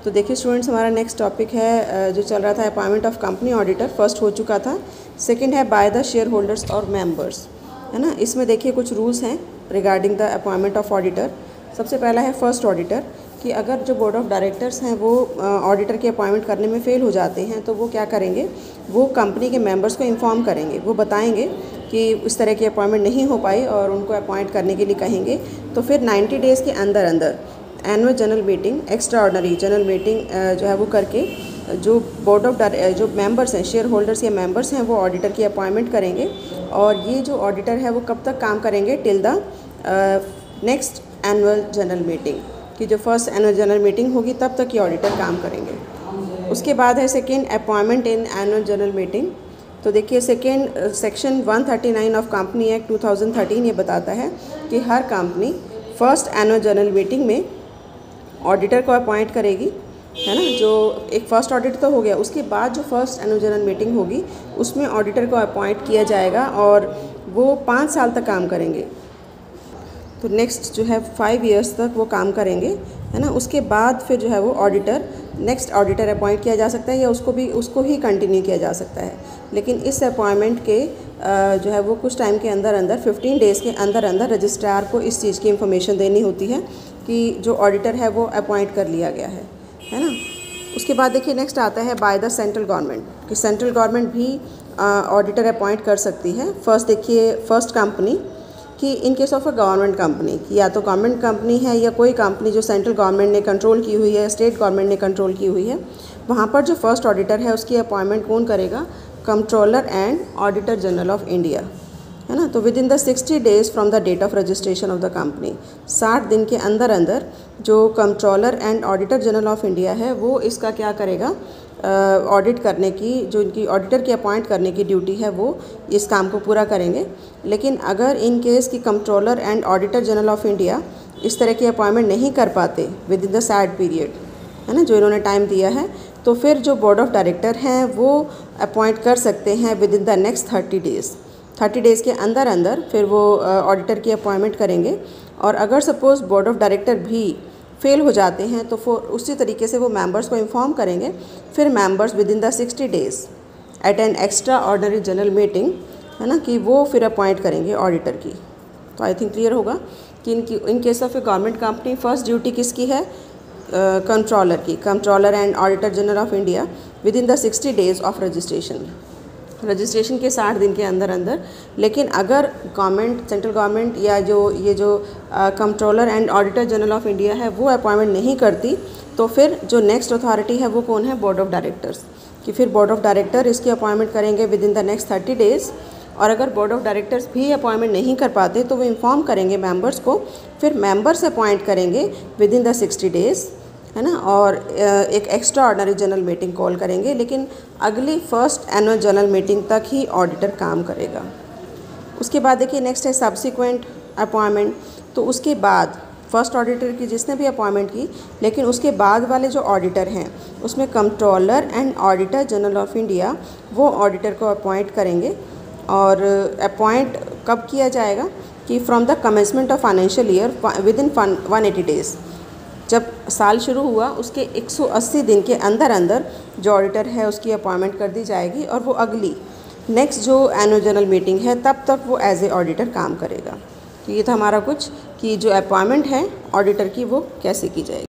तो देखिए स्टूडेंट्स, हमारा नेक्स्ट टॉपिक है जो चल रहा था appointment of company auditor. First हो चुका था, सेकंड है बाय द शेयर होल्डर्स और मेंबर्स, है ना। इसमें देखिए कुछ रूल्स हैं regarding the appointment of auditor. सबसे पहला है फर्स्ट ऑडिटर, कि अगर जो बोर्ड ऑफ डायरेक्टर्स हैं वो ऑडिटर की अपॉइंटमेंट करने में फ़ेल हो जाते हैं तो वो क्या करेंगे, वो कंपनी के मेंबर्स को इन्फॉर्म करेंगे। वो बताएंगे कि इस तरह की अपॉइंटमेंट नहीं हो पाई और उनको अपॉइंट करने के लिए कहेंगे। तो फिर 90 डेज़ के अंदर अंदर annual general meeting, extra ordinary general meeting जो है वो करके जो बोर्ड ऑफ जो मेंबर्स हैं, शेयर होल्डर्स या मेंबर्स हैं, वो ऑडिटर की अपॉइंटमेंट करेंगे। और ये जो ऑडिटर है वो कब तक काम करेंगे, till the next annual general meeting, कि जो फर्स्ट एनुअल जनरल मीटिंग होगी तब तक ये ऑडिटर काम करेंगे। उसके बाद है second, appointment in annual general meeting. तो देखिए second section 139 of company act 2013 ये बताता है कि हर company first annual general meeting में ऑडिटर को अपॉइंट करेगी, है ना। जो एक फ़र्स्ट ऑडिट तो हो गया, उसके बाद जो फर्स्ट एनुअल जनरल मीटिंग होगी उसमें ऑडिटर को अपॉइंट किया जाएगा और वो 5 साल तक काम करेंगे। तो नेक्स्ट जो है 5 इयर्स तक वो काम करेंगे, है ना। उसके बाद फिर जो है वो ऑडिटर, नेक्स्ट ऑडिटर अपॉइंट किया जा सकता है या उसको ही कंटिन्यू किया जा सकता है। लेकिन इस अपॉइंटमेंट के जो है वो कुछ टाइम के अंदर अंदर 15 डेज़ के अंदर अंदर रजिस्ट्रार को इस चीज़ की इंफॉर्मेशन देनी होती है कि जो ऑडिटर है वो अपॉइंट कर लिया गया है ना। उसके बाद देखिए नेक्स्ट आता है बाय द सेंट्रल गवर्नमेंट, कि सेंट्रल गवर्नमेंट भी ऑडिटर अपॉइंट कर सकती है। फर्स्ट देखिए फर्स्ट कंपनी, कि in case of a government company, कि या तो गवर्नमेंट कंपनी है या कोई कंपनी जो सेंट्रल गवर्नमेंट ने कंट्रोल की हुई है, स्टेट गवर्नमेंट ने कंट्रोल की हुई है, वहाँ पर जो फर्स्ट ऑडिटर है उसकी अपॉइंटमेंट कौन करेगा, controller and auditor general of India, है ना। तो with in the 60 days from the date of registration of the company, 60 दिन के अंदर अंदर जो controller and auditor general of India है वो इसका क्या करेगा, ऑडिट करने की, जो इनकी ऑडिटर की अपॉइंट करने की ड्यूटी है वो इस काम को पूरा करेंगे। लेकिन अगर इन केस की controller and auditor general of India इस तरह की अपॉइंटमेंट नहीं कर पाते with in the sad period, है ना, जो इन्होंने टाइम दिया है, तो फिर जो बोर्ड ऑफ डायरेक्टर हैं वो अपॉइंट कर सकते हैं with in the next 30 days. 30 days के अंदर अंदर फिर वो ऑडिटर की अपॉइंटमेंट करेंगे। और अगर सपोज़ बोर्ड ऑफ डायरेक्टर भी फेल हो जाते हैं तो फिर उसी तरीके से वो मेंबर्स को इन्फॉर्म करेंगे। फिर members with in the 60 days at an extraordinary general meeting, है ना, कि वो फिर अपॉइंट करेंगे ऑडिटर की। तो आई थिंक क्लियर होगा कि in case of A government company first duty किसकी है, कंट्रोलर की, controller and auditor general of India with in the 60 days of registration के 60 दिन के अंदर अंदर। लेकिन अगर गवर्नमेंट, सेंट्रल गवर्नमेंट या जो controller and auditor general of India है वो अपॉइंटमेंट नहीं करती, तो फिर जो नेक्स्ट अथॉरिटी है वो कौन है, बोर्ड ऑफ डायरेक्टर्स, कि फिर बोर्ड ऑफ डायरेक्टर इसकी अपॉइंटमेंट करेंगे with in the next 30 days. और अगर बोर्ड ऑफ डायरेक्टर्स भी अपॉइंटमेंट नहीं कर पाते तो वो इन्फॉर्म करेंगे मेंबर्स को, फिर मेंबर्स अपॉइंट करेंगे विद इन द 60 डेज़, है ना। और एक extra ordinary general meeting call करेंगे, लेकिन अगली फर्स्ट एनुअल जनरल मीटिंग तक ही ऑडिटर काम करेगा। उसके बाद देखिए नेक्स्ट है सब्सिक्वेंट अपॉइंटमेंट। तो उसके बाद फर्स्ट ऑडिटर की जिसने भी अपॉइंटमेंट की, लेकिन उसके बाद वाले जो ऑडिटर हैं उसमें controller and auditor general of India वो ऑडिटर को अपॉइंट करेंगे। और अपॉइंट कब किया जाएगा, कि from the commencement of financial year with in 180 days, जब साल शुरू हुआ उसके 180 दिन के अंदर अंदर जो ऑडिटर है उसकी अपॉइंटमेंट कर दी जाएगी। और वो अगली नेक्स्ट जो एनुअल जनरल मीटिंग है तब तक वो एज ए ऑडिटर काम करेगा। तो ये था हमारा कुछ, कि जो अपॉइंटमेंट है ऑडिटर की वो कैसे की जाएगी।